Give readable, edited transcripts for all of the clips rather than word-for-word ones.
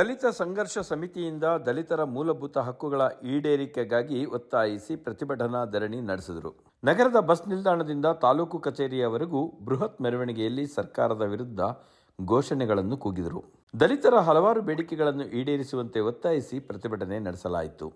ದಲಿತ ಸಂಘರ್ಷ ಸಮಿತಿಯಿಂದ ದಲಿತರ ಮೂಲಭೂತ ಹಕ್ಕುಗಳ ಈಡೇರಿಕೆಗಾಗಿ ಒತ್ತಾಯಿಸಿ ಪ್ರತಿಭಟನಾ ಧರಣಿ ನಡೆಸಿದರು. ನಗರದ ಬಸ್ ನಿಲ್ದಾಣದಿಂದ ತಾಲೂಕು ಕಚೇರಿಯವರೆಗೂ ಬೃಹತ್ ಮೆರವಣಿಗೆಯಲ್ಲಿ ಸರ್ಕಾರದ ವಿರುದ್ಧ ಘೋಷಣೆಗಳನ್ನು ಕೂಗಿದರು. ದಲಿತರ ಹಲವಾರು ಬೇಡಿಕೆಗಳನ್ನು ಈಡೇರಿಸುವಂತೆ ಒತ್ತಾಯಿಸಿ ಪ್ರತಿಭಟನೆ ನಡೆಸಲಾಯಿತು.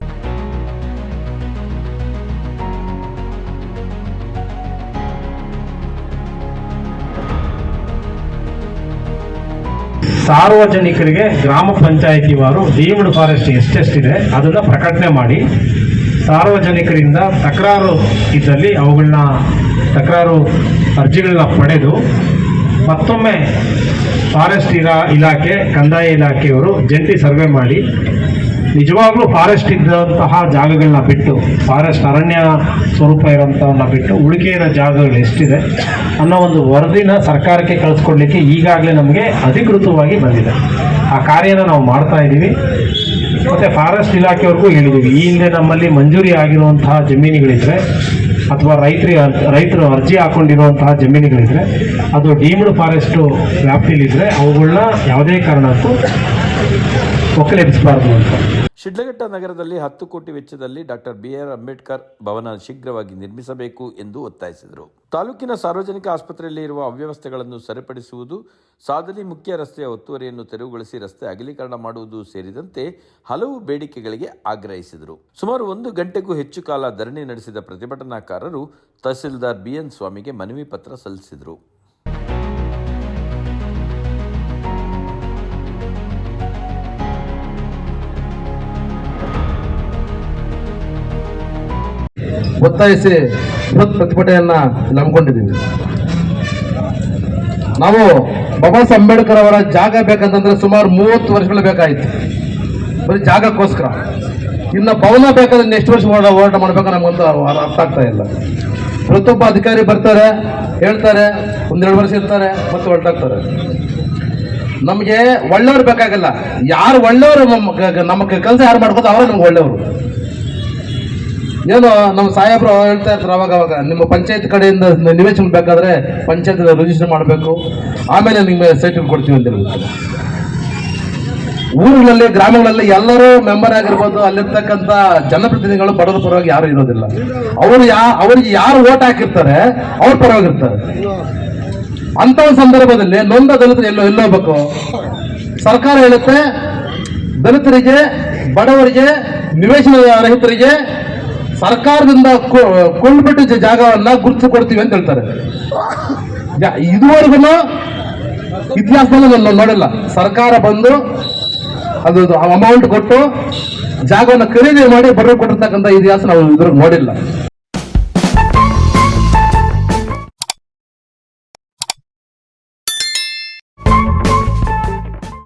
ಸಾರ್ವಜನಿಕರಿಗೆ ಗ್ರಾಮ ಪಂಚಾಯಿತಿ ವಾರು ಡೀಮ್ಡ್ ಫಾರೆಸ್ಟ್ ಎಷ್ಟೆಷ್ಟಿದೆ ಅದನ್ನು ಪ್ರಕಟಣೆ ಮಾಡಿ, ಸಾರ್ವಜನಿಕರಿಂದ ತಕರಾರು ಇದ್ದಲ್ಲಿ ಅವುಗಳನ್ನ ತಕರಾರು ಅರ್ಜಿಗಳನ್ನ ಪಡೆದು ಮತ್ತೊಮ್ಮೆ ಫಾರೆಸ್ಟ್ ಇಲಾಖೆ ಕಂದಾಯ ಇಲಾಖೆಯವರು ಜಂಟಿ ಸರ್ವೆ ಮಾಡಿ ನಿಜವಾಗ್ಲೂ ಫಾರೆಸ್ಟ್ ಇದ್ದಂತಹ ಜಾಗಗಳನ್ನ ಬಿಟ್ಟು, ಫಾರೆಸ್ಟ್ ಅರಣ್ಯ ಸ್ವರೂಪ ಇರೋಂಥವನ್ನ ಬಿಟ್ಟು ಉಳಿಕೆ ಇರೋ ಜಾಗಗಳು ಎಷ್ಟಿದೆ ಅನ್ನೋ ಒಂದು ವರದಿನ ಸರ್ಕಾರಕ್ಕೆ ಕಳಿಸ್ಕೊಡ್ಲಿಕ್ಕೆ ಈಗಾಗಲೇ ನಮಗೆ ಅಧಿಕೃತವಾಗಿ ಬಂದಿದೆ. ಆ ಕಾರ್ಯನ ನಾವು ಮಾಡ್ತಾ ಇದ್ದೀವಿ. ಮತ್ತು ಫಾರೆಸ್ಟ್ ಇಲಾಖೆಯವ್ರಿಗೂ ಹೇಳಿದ್ದೀವಿ, ಈ ಹಿಂದೆ ನಮ್ಮಲ್ಲಿ ಮಂಜೂರಿ ಆಗಿರುವಂತಹ ಜಮೀನುಗಳಿದ್ರೆ ಅಥವಾ ರೈತರು ಅರ್ಜಿ ಹಾಕೊಂಡಿರುವಂತಹ ಜಮೀನುಗಳಿದ್ರೆ ಅದು ಡೀಮ್ಡ್ ಫಾರೆಸ್ಟು ವ್ಯಾಪ್ತಿಯಲ್ಲಿದ್ದರೆ ಅವುಗಳನ್ನ ಯಾವುದೇ ಕಾರಣಕ್ಕೂ ಒಕ್ಕಲೆಬ್ಬಿಸಬಾರ್ದು ಅಂತ. ಶಿಡ್ಲಘಟ್ಟ ನಗರದಲ್ಲಿ 10 ಕೋಟಿ ವೆಚ್ಚದಲ್ಲಿ ಡಾಕ್ಟರ್ BR ಅಂಬೇಡ್ಕರ್ ಭವನ ಶೀಘ್ರವಾಗಿ ನಿರ್ಮಿಸಬೇಕು ಎಂದು ಒತ್ತಾಯಿಸಿದರು. ತಾಲೂಕಿನ ಸಾರ್ವಜನಿಕ ಆಸ್ಪತ್ರೆಯಲ್ಲಿ ಇರುವ ಅವ್ಯವಸ್ಥೆಗಳನ್ನು ಸರಿಪಡಿಸುವುದು, ಸಾದಲಿ ಮುಖ್ಯ ರಸ್ತೆಯ ಒತ್ತುವರಿಯನ್ನು ತೆರವುಗೊಳಿಸಿ ರಸ್ತೆ ಅಗಲೀಕರಣ ಮಾಡುವುದು ಸೇರಿದಂತೆ ಹಲವು ಬೇಡಿಕೆಗಳಿಗೆ ಆಗ್ರಹಿಸಿದರು. ಸುಮಾರು 1 ಗಂಟೆಗೂ ಹೆಚ್ಚು ಕಾಲ ಧರಣಿ ನಡೆಸಿದ ಪ್ರತಿಭಟನಾಕಾರರು ತಹಸೀಲ್ದಾರ್ BN ಸ್ವಾಮಿಗೆ ಮನವಿ ಪತ್ರ ಸಲ್ಲಿಸಿದರು. ಒತ್ತಾಯಿಸಿ ಬೃಹತ್ ಪ್ರತಿಭಟನೆಯನ್ನ ಹಮ್ಮಿಕೊಂಡಿದ್ದೀವಿ. ನಾವು ಬಾಬಾ ಸಾಹೇಬ್ ಅಂಬೇಡ್ಕರ್ ಅವರ ಜಾಗ ಬೇಕಂತಂದ್ರೆ ಸುಮಾರು 30 ವರ್ಷಗಳು ಬೇಕಾಯಿತು, ಬರೀ ಜಾಗಕ್ಕೋಸ್ಕರ. ಇನ್ನು ಭವನ ಬೇಕಾದ್ರೆ ಎಷ್ಟು ವರ್ಷ ಹೋರಾಟ ಮಾಡ್ಬೇಕು ನಮಗಂತೂ ಅರ್ಥ ಆಗ್ತಾ ಇಲ್ಲ. ಪ್ರತಿಯೊಬ್ಬ ಅಧಿಕಾರಿ ಬರ್ತಾರೆ, ಹೇಳ್ತಾರೆ, 1-2 ವರ್ಷ ಇರ್ತಾರೆ, ಮತ್ತೆ ಹೊರಟಾಗ್ತಾರೆ. ನಮಗೆ ಒಳ್ಳೆಯವ್ರು ಬೇಕಾಗಲ್ಲ. ಯಾರು ಒಳ್ಳೆಯವರು ನಮಗೆ ಕೆಲಸ ಯಾರು ಮಾಡ್ಬೋದು ಅವರೇ ನಮ್ಗೆ ಒಳ್ಳೆಯವರು. ಏನು ನಮ್ಮ ಸಾಹೇಬರು ಹೇಳ್ತಾ ಇರ್ತಾರೆ ಅವಾಗ ನಿಮ್ಮ ಪಂಚಾಯತ್ ಕಡೆಯಿಂದ ನಿವೇಶನ ಬೇಕಾದ್ರೆ ಪಂಚಾಯತ್ ರಿಜಿಸ್ಟರ್ ಮಾಡಬೇಕು, ಆಮೇಲೆ ನಿಮಗೆ ಸರ್ಟಿಫಿಕೇಟ್ ಕೊಡ್ತೀವಿ ಅಂತ ಹೇಳ್ಬಿಟ್ಟು. ಊರುಗಳಲ್ಲಿ ಗ್ರಾಮಗಳಲ್ಲಿ ಎಲ್ಲರೂ ಮೆಂಬರ್ ಆಗಿರ್ಬೋದು, ಅಲ್ಲಿರ್ತಕ್ಕಂಥ ಜನಪ್ರತಿನಿಧಿಗಳು ಬಡವರ ಪರವಾಗಿ ಯಾರು ಇರೋದಿಲ್ಲ. ಅವರಿಗೆ ಯಾರು ಓಟ್ ಹಾಕಿರ್ತಾರೆ ಅವ್ರ ಪರವಾಗಿರ್ತಾರೆ. ಅಂತ ಒಂದು ಸಂದರ್ಭದಲ್ಲಿ ನೊಂದ ದಲಿತರು ಎಲ್ಲೋಗ್ಬೇಕು? ಸರ್ಕಾರ ಹೇಳುತ್ತೆ ದಲಿತರಿಗೆ, ಬಡವರಿಗೆ, ನಿವೇಶನ ರಹಿತರಿಗೆ ಸರ್ಕಾರದಿಂದ ಕೊಂಡ್ಬಿಟ್ಟು ಜಾಗವನ್ನ ಗುರುತು ಕೊಡ್ತೀವಿ ಅಂತ ಹೇಳ್ತಾರೆ. ಇದುವರೆಗೂ ಇತಿಹಾಸದಲ್ಲಿ ನೋಡಿಲ್ಲ ಸರ್ಕಾರ ಬಂದು ಅದು ಅಮೌಂಟ್ ಕೊಟ್ಟು ಜಾಗವನ್ನು ಖರೀದಿ ಮಾಡಿ ಬಡವರು ಕೊಟ್ಟಿರ್ತಕ್ಕಂಥ ಇತಿಹಾಸ ನಾವು ಇದ್ರಿಗೆ ನೋಡಿಲ್ಲ.